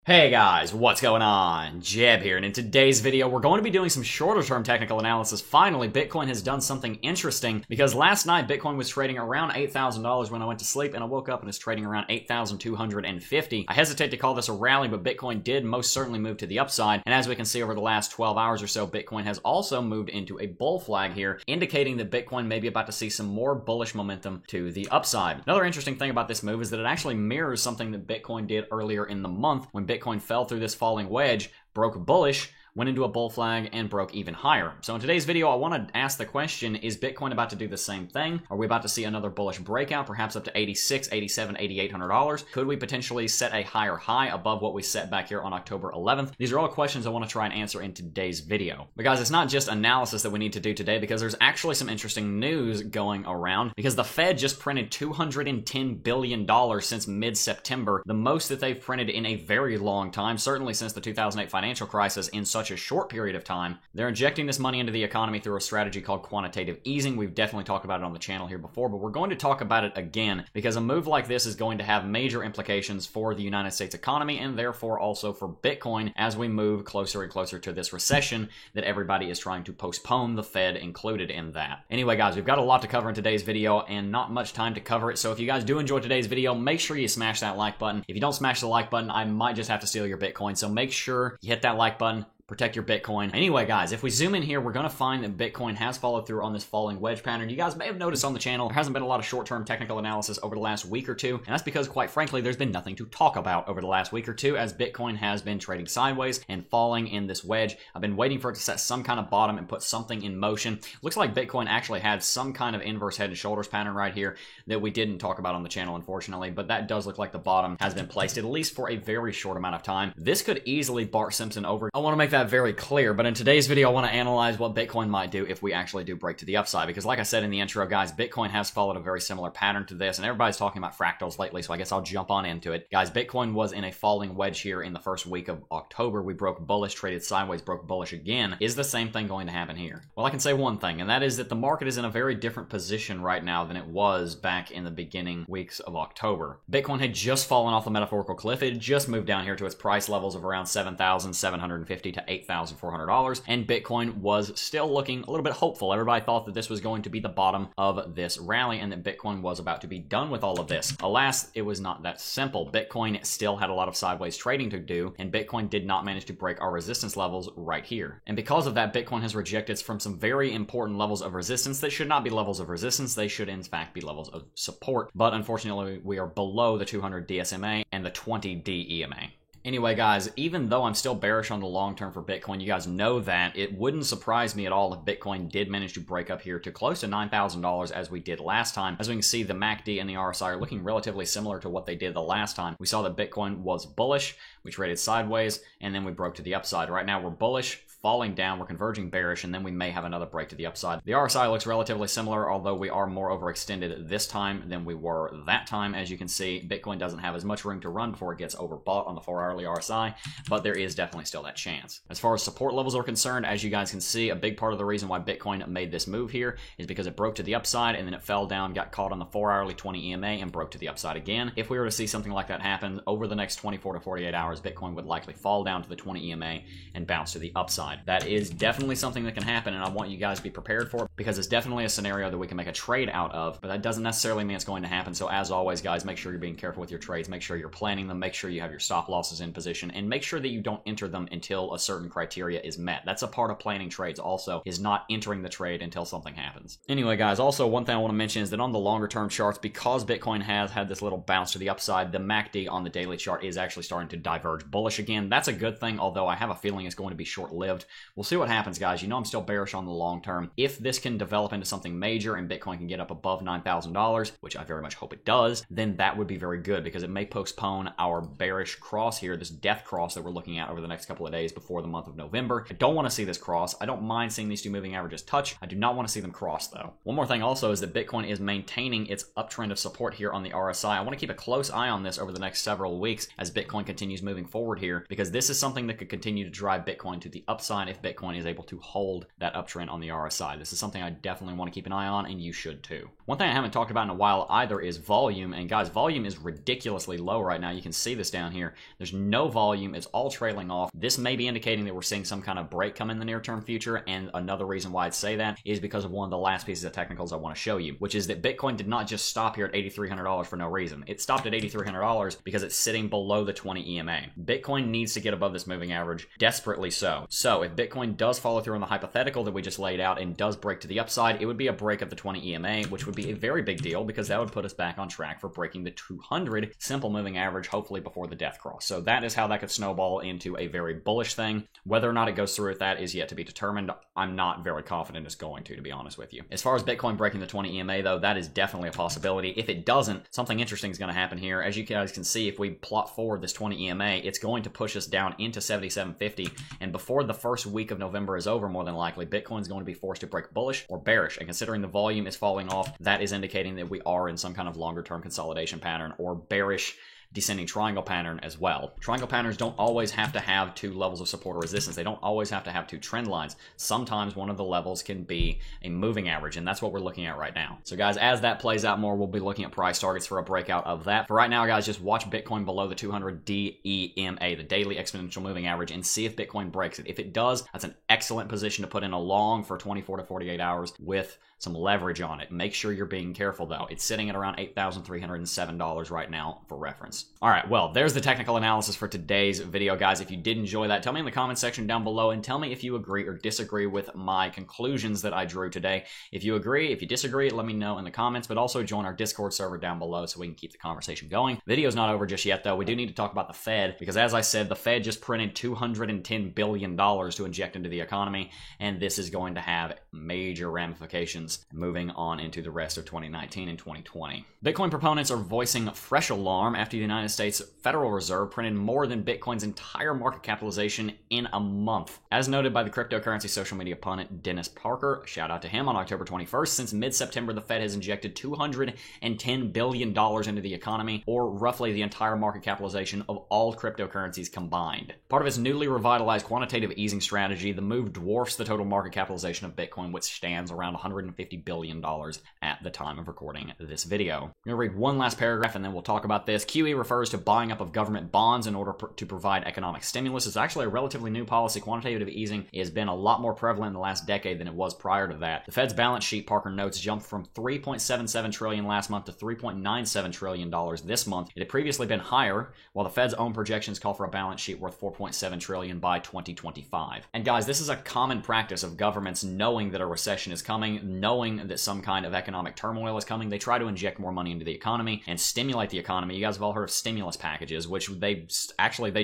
Hey guys, what's going on? Jeb here, and in today's video, we're going to be doing some shorter term technical analysis. Finally, Bitcoin has done something interesting because last night Bitcoin was trading around $8,000 when I went to sleep, and I woke up and it's trading around $8,250. I hesitate to call this a rally, but Bitcoin did most certainly move to the upside, and as we can see over the last 12 hours or so, Bitcoin has also moved into a bull flag here, indicating that Bitcoin may be about to see some more bullish momentum to the upside. Another interesting thing about this move is that it actually mirrors something that Bitcoin did earlier in the month when Bitcoin fell through this falling wedge, broke bullish, went into a bull flag, and broke even higher. So in today's video, I want to ask the question, is Bitcoin about to do the same thing? Are we about to see another bullish breakout, perhaps up to $86, $87, $8,800? Could we potentially set a higher high above what we set back here on October 11th? These are all questions I want to try and answer in today's video. But guys, it's not just analysis that we need to do today, because there's actually some interesting news going around, because the Fed just printed $210 billion since mid-September, the most that they've printed in a very long time, certainly since the 2008 financial crisis in such a short period of time. They're injecting this money into the economy through a strategy called quantitative easing. We've definitely talked about it on the channel here before, but we're going to talk about it again because a move like this is going to have major implications for the United States economy and therefore also for Bitcoin as we move closer and closer to this recession that everybody is trying to postpone, the Fed included in that. Anyway, guys, we've got a lot to cover in today's video and not much time to cover it, so if you guys do enjoy today's video, make sure you smash that like button. If you don't smash the like button, I might just have to steal your Bitcoin, so make sure you hit that like button. Protect your Bitcoin. Anyway, guys, if we zoom in here, we're going to find that Bitcoin has followed through on this falling wedge pattern. You guys may have noticed on the channel, there hasn't been a lot of short-term technical analysis over the last week or two, and that's because, quite frankly, there's been nothing to talk about over the last week or two as Bitcoin has been trading sideways and falling in this wedge. I've been waiting for it to set some kind of bottom and put something in motion. Looks like Bitcoin actually had some kind of inverse head and shoulders pattern right here that we didn't talk about on the channel, unfortunately, but that does look like the bottom has been placed, at least for a very short amount of time. This could easily Bart Simpson over. I want to make that very clear, but in today's video, I want to analyze what Bitcoin might do if we actually do break to the upside, because like I said in the intro, guys, Bitcoin has followed a very similar pattern to this, and everybody's talking about fractals lately, so I guess I'll jump on into it. Guys, Bitcoin was in a falling wedge here in the first week of October. We broke bullish, traded sideways, broke bullish again. Is the same thing going to happen here? Well, I can say one thing, and that is that the market is in a very different position right now than it was back in the beginning weeks of October. Bitcoin had just fallen off the metaphorical cliff. It had just moved down here to its price levels of around $7,750 to $8,400. And Bitcoin was still looking a little bit hopeful. Everybody thought that this was going to be the bottom of this rally and that Bitcoin was about to be done with all of this. Alas, it was not that simple. Bitcoin still had a lot of sideways trading to do, and Bitcoin did not manage to break our resistance levels right here. And because of that, Bitcoin has rejected from some very important levels of resistance that should not be levels of resistance. They should, in fact, be levels of support. But unfortunately, we are below the 200 DSMA and the 20 DEMA. Anyway, guys, even though I'm still bearish on the long term for Bitcoin, you guys know that, it wouldn't surprise me at all if Bitcoin did manage to break up here to close to $9,000 as we did last time. As we can see, the MACD and the RSI are looking relatively similar to what they did the last time. We saw that Bitcoin was bullish, we traded sideways, and then we broke to the upside. Right now, we're bullish, falling down, we're converging bearish, and then we may have another break to the upside. The RSI looks relatively similar, although we are more overextended this time than we were that time. As you can see, Bitcoin doesn't have as much room to run before it gets overbought on the 4-hourly RSI, but there is definitely still that chance. As far as support levels are concerned, as you guys can see, a big part of the reason why Bitcoin made this move here is because it broke to the upside, and then it fell down, got caught on the 4-hourly 20 EMA, and broke to the upside again. If we were to see something like that happen over the next 24 to 48 hours, Bitcoin would likely fall down to the 20 EMA and bounce to the upside. That is definitely something that can happen, and I want you guys to be prepared for it because it's definitely a scenario that we can make a trade out of, but that doesn't necessarily mean it's going to happen. So as always, guys, make sure you're being careful with your trades, make sure you're planning them, make sure you have your stop losses in position, and make sure that you don't enter them until a certain criteria is met. That's a part of planning trades also, is not entering the trade until something happens. Anyway, guys, also one thing I want to mention is that on the longer term charts, because Bitcoin has had this little bounce to the upside, the MACD on the daily chart is actually starting to diverge bullish again. That's a good thing, although I have a feeling it's going to be short-lived. We'll see what happens, guys. You know I'm still bearish on the long term. If this can develop into something major and Bitcoin can get up above $9,000, which I very much hope it does, then that would be very good because it may postpone our bearish cross here, this death cross that we're looking at over the next couple of days before the month of November. I don't want to see this cross. I don't mind seeing these two moving averages touch. I do not want to see them cross, though. One more thing also is that Bitcoin is maintaining its uptrend of support here on the RSI. I want to keep a close eye on this over the next several weeks as Bitcoin continues moving forward here, because this is something that could continue to drive Bitcoin to the upside if Bitcoin is able to hold that uptrend on the RSI. This is something something I definitely want to keep an eye on, and you should too. One thing I haven't talked about in a while either is volume, and guys, volume is ridiculously low right now. You can see this down here. There's no volume. It's all trailing off. This may be indicating that we're seeing some kind of break come in the near-term future, and another reason why I'd say that is because of one of the last pieces of technicals I want to show you, which is that Bitcoin did not just stop here at $8,300 for no reason. It stopped at $8,300 because it's sitting below the 20 EMA. Bitcoin needs to get above this moving average, desperately so. So if Bitcoin does follow through on the hypothetical that we just laid out and does break to the upside, it would be a break of the 20 EMA, which would be a very big deal because that would put us back on track for breaking the 200 simple moving average, hopefully before the death cross. So that is how that could snowball into a very bullish thing. Whether or not it goes through with that is yet to be determined. I'm not very confident it's going to be honest with you. As far as Bitcoin breaking the 20 EMA though, that is definitely a possibility. If it doesn't, something interesting is going to happen here. As you guys can see, if we plot forward this 20 EMA, it's going to push us down into 7750, and before the first week of November is over, more than likely, Bitcoin's going to be forced to break bullish or bearish, and considering the volume is falling off, that is indicating that we are in some kind of longer term consolidation pattern or bearish descending triangle pattern as well. Triangle patterns don't always have to have two levels of support or resistance. They don't always have to have two trend lines. Sometimes one of the levels can be a moving average, and that's what we're looking at right now. So guys, as that plays out more, we'll be looking at price targets for a breakout of that. For right now, guys, just watch Bitcoin below the 200 DEMA, the daily exponential moving average, and see if Bitcoin breaks it. If it does, that's an excellent position to put in a long for 24 to 48 hours with some leverage on it. Make sure you're being careful though. It's sitting at around $8,307 right now for reference. All right, well, there's the technical analysis for today's video, guys. If you did enjoy that, tell me in the comment section down below and tell me if you agree or disagree with my conclusions that I drew today. If you agree, if you disagree, let me know in the comments, but also join our Discord server down below so we can keep the conversation going. Video's not over just yet though. We do need to talk about the Fed because, as I said, the Fed just printed $210 billion to inject into the economy, and this is going to have major ramifications moving on into the rest of 2019 and 2020. Bitcoin proponents are voicing fresh alarm after the United States Federal Reserve printed more than Bitcoin's entire market capitalization in a month. As noted by the cryptocurrency social media pundit Dennis Parker, shout out to him, on October 21st, since mid-September the Fed has injected $210 billion into the economy, or roughly the entire market capitalization of all cryptocurrencies combined. Part of its newly revitalized quantitative easing strategy, the move dwarfs the total market capitalization of Bitcoin, which stands around $150 billion at the time of recording this video. I'm going to read one last paragraph and then we'll talk about this. QE refers to buying up of government bonds in order to provide economic stimulus. It's actually a relatively new policy. Quantitative easing has been a lot more prevalent in the last decade than it was prior to that. The Fed's balance sheet, Parker notes, jumped from $3.77 trillion last month to $3.97 trillion this month. It had previously been higher, while the Fed's own projections call for a balance sheet worth $4.7 trillion by 2025. And guys, this is a common practice of governments knowing that a recession is coming, knowing that some kind of economic turmoil is coming. They try to inject more money into the economy and stimulate the economy. You guys have all heard of stimulus packages, which they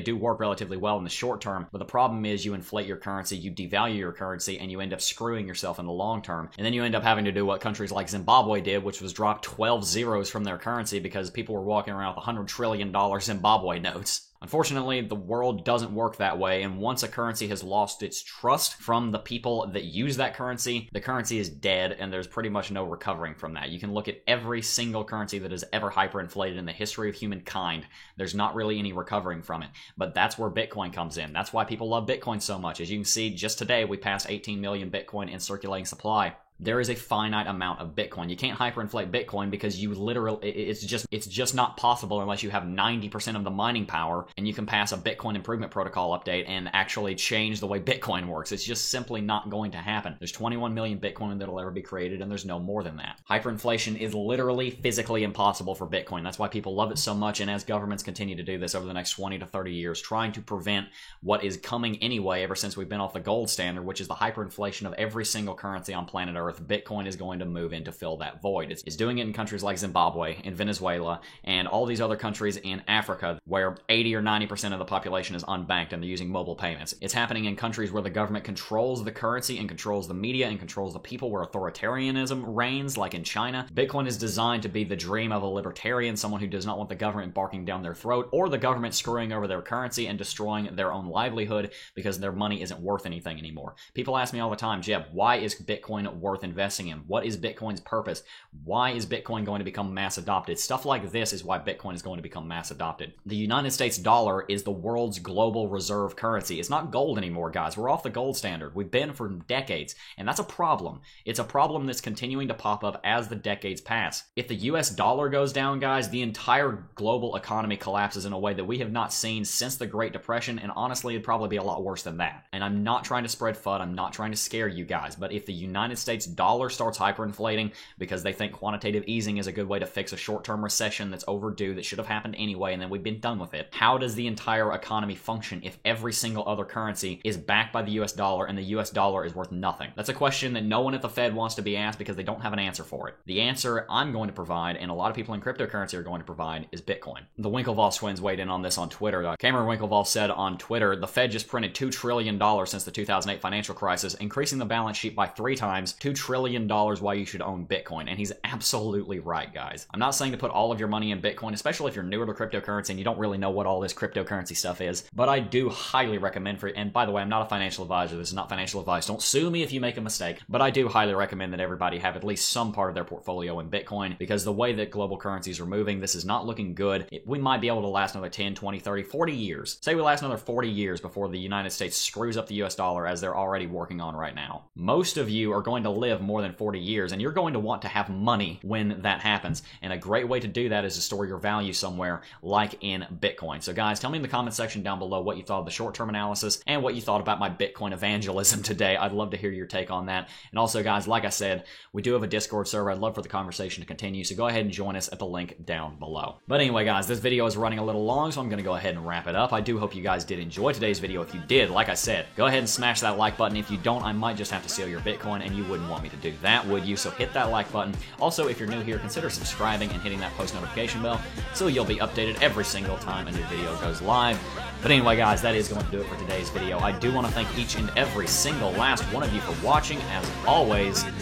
do work relatively well in the short term, but the problem is you inflate your currency, you devalue your currency, and you end up screwing yourself in the long term. And then you end up having to do what countries like Zimbabwe did, which was drop 12 zeros from their currency because people were walking around with $100 trillion Zimbabwe notes. Unfortunately, the world doesn't work that way, and once a currency has lost its trust from the people that use that currency, the currency is dead, and there's pretty much no recovering from that. You can look at every single currency that has ever hyperinflated in the history of humankind. There's not really any recovering from it, but that's where Bitcoin comes in. That's why people love Bitcoin so much. As you can see, just today, we passed 18 million Bitcoin in circulating supply. There is a finite amount of Bitcoin. You can't hyperinflate Bitcoin because you literally, it's just not possible unless you have 90% of the mining power and you can pass a Bitcoin improvement protocol update and actually change the way Bitcoin works. It's just simply not going to happen. There's 21 million Bitcoin that'll ever be created, and there's no more than that. Hyperinflation is literally physically impossible for Bitcoin. That's why people love it so much, and as governments continue to do this over the next 20 to 30 years, trying to prevent what is coming anyway ever since we've been off the gold standard, which is the hyperinflation of every single currency on planet Earth, Bitcoin is going to move in to fill that void. It's doing it in countries like Zimbabwe, in Venezuela, and all these other countries in Africa where 80 or 90% of the population is unbanked and they're using mobile payments. It's happening in countries where the government controls the currency and controls the media and controls the people, where authoritarianism reigns, like in China. Bitcoin is designed to be the dream of a libertarian, someone who does not want the government barking down their throat or the government screwing over their currency and destroying their own livelihood because their money isn't worth anything anymore. People ask me all the time, Jeb, why is Bitcoin worth worth investing in? What is Bitcoin's purpose? Why is Bitcoin going to become mass adopted? Stuff like this is why Bitcoin is going to become mass adopted. The United States dollar is the world's global reserve currency. It's not gold anymore, guys. We're off the gold standard. We've been for decades, and that's a problem. It's a problem that's continuing to pop up as the decades pass. If the US dollar goes down, guys, the entire global economy collapses in a way that we have not seen since the Great Depression, and honestly, it'd probably be a lot worse than that. And I'm not trying to spread FUD. I'm not trying to scare you guys, but if the United States dollar starts hyperinflating because they think quantitative easing is a good way to fix a short-term recession that's overdue, that should have happened anyway, and then we've been done with it, how does the entire economy function if every single other currency is backed by the US dollar and the US dollar is worth nothing? That's a question that no one at the Fed wants to be asked because they don't have an answer for it. The answer I'm going to provide, and a lot of people in cryptocurrency are going to provide, is Bitcoin. The Winklevoss twins weighed in on this on Twitter. Cameron Winklevoss said on Twitter, the Fed just printed $2 trillion since the 2008 financial crisis, increasing the balance sheet by 3 times, $2 trillion why you should own Bitcoin. And he's absolutely right, guys. I'm not saying to put all of your money in Bitcoin, especially if you're newer to cryptocurrency and you don't really know what all this cryptocurrency stuff is, but I do highly recommend for it. And by the way, I'm not a financial advisor. This is not financial advice. Don't sue me if you make a mistake, but I do highly recommend that everybody have at least some part of their portfolio in Bitcoin, because the way that global currencies are moving, this is not looking good. We might be able to last another 10, 20, 30, 40 years. Say we last another 40 years before the United States screws up the US dollar as they're already working on right now. Most of you are going to live more than 40 years, and you're going to want to have money when that happens. And a great way to do that is to store your value somewhere like in Bitcoin. So guys, tell me in the comment section down below what you thought of the short-term analysis and what you thought about my Bitcoin evangelism today. I'd love to hear your take on that. And also, guys, like I said, we do have a Discord server. I'd love for the conversation to continue, so go ahead and join us at the link down below. But anyway, guys, this video is running a little long, so I'm going to go ahead and wrap it up. I do hope you guys did enjoy today's video. If you did, like I said, go ahead and smash that like button. If you don't, I might just have to steal your Bitcoin, and you wouldn't want me to do that, would you? So hit that like button. Also, if you're new here, consider subscribing and hitting that post notification bell so you'll be updated every single time a new video goes live. But anyway, guys, that is going to do it for today's video. I do want to thank each and every single last one of you for watching, as always, and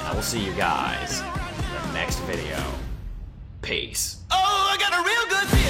I will see you guys in the next video. Peace. Oh, I got a real good feeling.